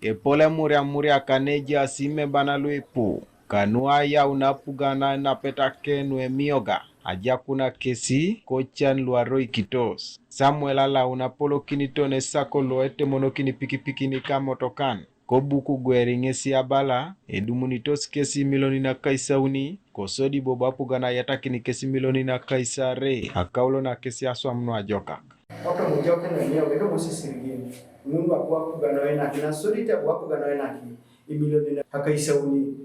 Epole muria kaneja asime banaluipu. Kanua ya unapugana na petakenu Emyooga. Ajakuna kesi kochan luaroi kitos. Samuel ala unapolo kinitone sako lo etemonokini pikipikini kamotokan. Kobuku Gweri ngesi abala edumunitos kesi miloni na kaisauni kosodi bobapu gana yatakini kesi miloni na kaisare akaulo na kesi aswa mno ajoka. Oto mujoke na Emyooga ndo musisirigini. Mungu akwapu gana wenaki na sodite akwapu gana wenaki imiloni na kaisauni.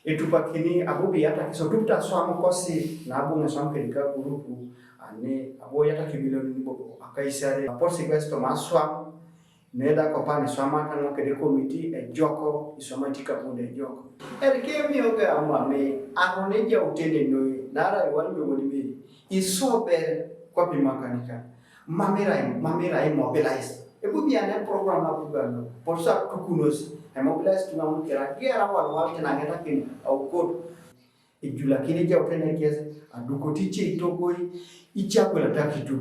Etupakini abubi yataki so tupta swamu kosi na abu ngaswam kedika gurupu ane abu yataki miloni nibo akaisare porsi kwesto maswam neda kopani swama kanga kede komiti ejoko iswama tika bunde ejoko erike Emyooga amame aroneja utende noi nara iwalwe wonimi isobe kwa bimakanika mamera immobilize ebubi ane program abugano porsa tukunosi immobilize tunamukira gera wal tena ngeta kini au code ijula kini ja utende kese adukotiche itogoi ichakwela takitu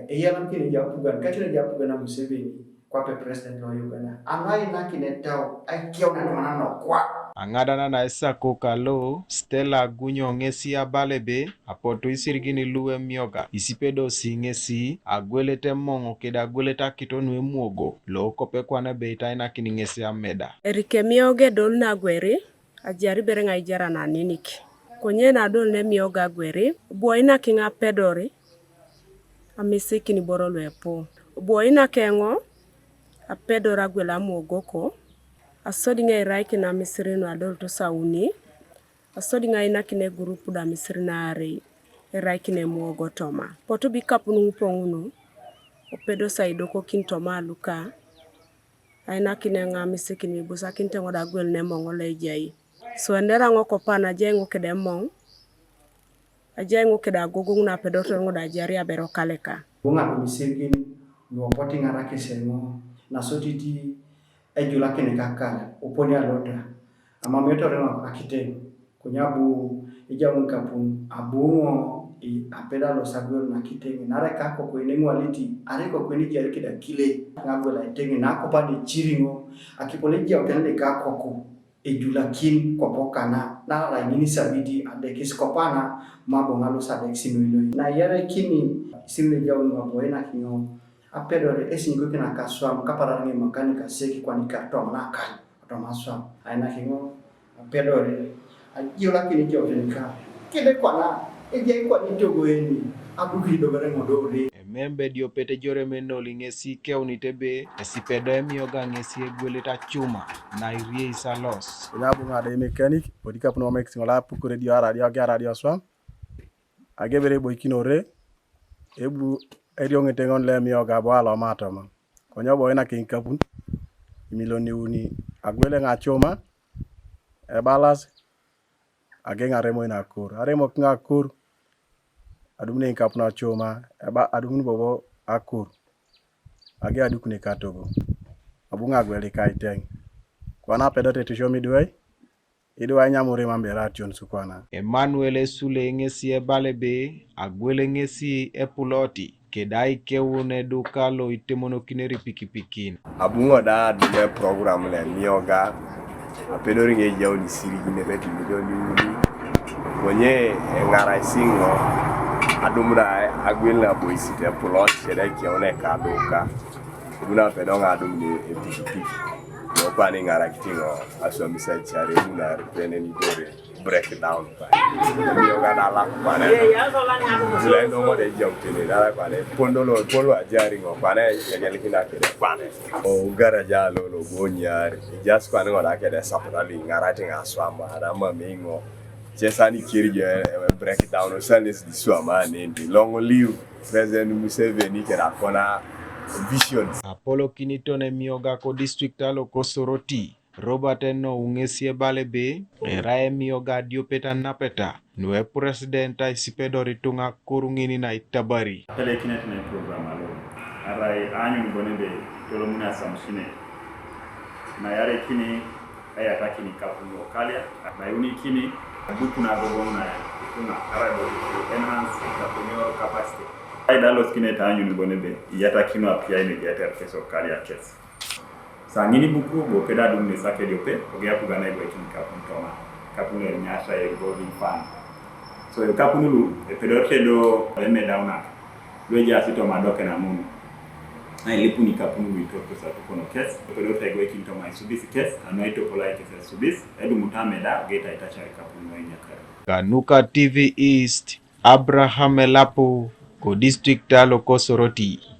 eyana kini ja abugano kachira ja abugano Museveni kwa president wa Uganda amai nakine tao akiona manano kwa Angadana na esako kalo Stella Gunyo ngesi abalebe apoto isirigini luwe Emyooga isipedo si ngesi agwelete mongo keda agweleta kitonu emuogo lo kope kwane beita ina kini ngesi ameda. Erike Emyooga dol na Gweri ajari berenga ijara na niniki konye na dol ne Emyooga Gweri buoina kinga pedori amisiki ni boro lwepo buoina kengo apedora gwela muogoko asodi ngai raiki na misirino adol to sauni asodi ngai na kine grupu da misirina are raiki ne muogo toma poto bikapunu pongunu opedo saido ko kintoma luka aina kine nga misiki ni busa kinte ngoda gwel ne mongole jai so ndera ngoko pana jengo kede mong ajengo keda gogung na pedo to ngoda jari abero kaleka bunga misiki no poti ngarake sengo na sotiti ejula kene kakala uponi alota amameto rema akite kunyabu ijamu kapun abungo apeda lo sagol na kitenge nare kako ko enengu aliti areko kweni jari kida kile ngagola itenge nako pande chiringo akipoleja utende kako ko ejula kin kopokana na rangini sabidi adekis kopana mabo ngalo sadexi noilo na yare kini simle jawu maboena kinyo apedore esingo kina kaswa mkaparange makanika seki kwa nikarto manaka otomaswa aina kingo apedore ajiola kini jotenika kile kwa na eje kwa nitogoeni abukido berengo dore Membe diopete jore menoli ngesi keunitebe esipedo Emyooga ngesi egweleta chuma na irie isalos nyabu ngade mechanic podika puno mix ngola puku radio swam agebere boikinore ebu eriong etengon le Emyooga bwalo matoma konyo boina kinkapun miloni uni agwele ngachoma ebalas agenga remo ina kur aremo kinga kur adumne inkapuna choma eba adumni bobo akur age adukune katogo abunga gwele kaiteng kwana pedote to show me the way idwa nyamure mambera tion sukwana Emmanuel esule ngesi ebalebe agwele ngesi epuloti kedai keune dukalo itemonokineri pikipikin abungo da de program le Emyooga apedori nge jauni sirigine beti milioni konye ngara singo adumra agwela boisite pulot keda kione kadoka buna pedonga adumni epikipiki no pani ngara kitingo aso misachare una repene ni dore break down Emyooga dala pana le no mo de jomtene dala pana polo ajari ngo pana yele kina kede pana o garaja lo gonyare just pana ngora kede sapali ngara tinga swamba adama mingo Jesani kirje break down o sanis di swama ndi long live President Museveni keda kona vision Apollo kinito ne Emyooga ko district alo kosoroti Robert no ungesi ebalebe era Emyooga diopeta napeta nwe presidenta isipedo ritunga kurungini na itabari tele kinet ne program alo arai anyu bonebe tolo muna samsune na yare kini ayata kini kapuno kalia na yuni kini bukuna gogona kuna arabo enhance the capacity ai dalos kinet anyu bonebe yata kino apia ine yata keso kalia kes Sangini buku bo peda dum ne sake diope oge apuga na igwe kini kapun toma kapun le nyasha e golden fan so kapunulu e pedote do eme dauna lo ja sito madoke na munu na ilipu ni kapunu witoto sa tukono kes pedote igwe kini toma isubisi kes anoito pola ikese subisi edu mutameda geta itachari kapunu wa inyakari Kanuka TV East Abraham Elapo ko district talo Kosoroti.